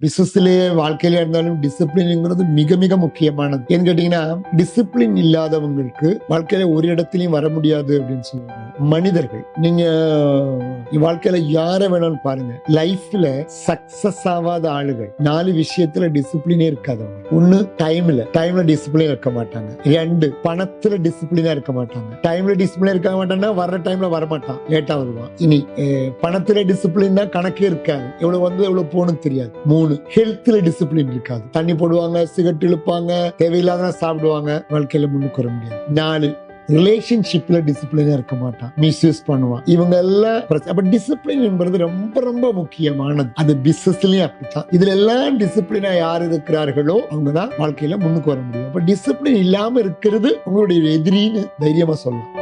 பிசினஸ்லயே வாழ்க்கையில இருந்தாலும் டிசிப்ளின்ங்கிறது மிக மிக முக்கியமானது. ஏன்னு கேட்டீங்கன்னா, டிசிப்ளின் இல்லாதவங்களுக்கு வாழ்க்கையில ஒரு இடத்துலயும் வர முடியாது அப்படின்னு சொல்லுவாங்க. மனிதர்கள் நீங்க வாழ்க்கையில யார வேணாலும் பாருங்க, லைஃப்ல சக்சஸ் ஆகாத ஆளுகள் 4 விஷயத்துல டிசிப்ளினே இருக்காதவங்க. ஒண்ணு, டைம்ல டிசிப்ளின் இருக்க மாட்டாங்க. 2, பணத்துல டிசிப்ளினா இருக்க மாட்டாங்க. டைம்ல டிசிப்ளின் இருக்க மாட்டாங்கன்னா வர்ற டைம்ல வரமாட்டான், லேட்டா வருவான். இனி பணத்துல டிசிப்ளின் தான் கணக்கே இருக்காது, எவ்வளவு வந்து எவ்வளவு போகணும்னு தெரியாது. 3, ஹெல்த்ல டிசிப்ளின் இருக்காது, தண்ணி போடுவாங்க, சிகரெட் இழுப்பாங்க, தேவையில்லாத சாப்பிடுவாங்க, வாழ்க்கையில முன்னுக்கு வர முடியாது. 4, ரிலேஷன்ஷிப்ல டிசிப்ளினா இருக்க மாட்டான், மிஸ்யூஸ் பண்ணுவான். இவங்க எல்லாம் அப்ப டிசிப்ளின் என்பது ரொம்ப ரொம்ப முக்கியமானது. அது பிசினஸ்லயும் அப்படித்தான். இதுல எல்லாம் டிசிப்ளினா யார் இருக்கிறார்களோ அவங்கதான் வாழ்க்கையில முன்னுக்கு வர முடியும். அப்ப டிசிப்ளின் இல்லாம இருக்கிறது உங்களுடைய எதிரின்னு தைரியமா சொல்லலாம்.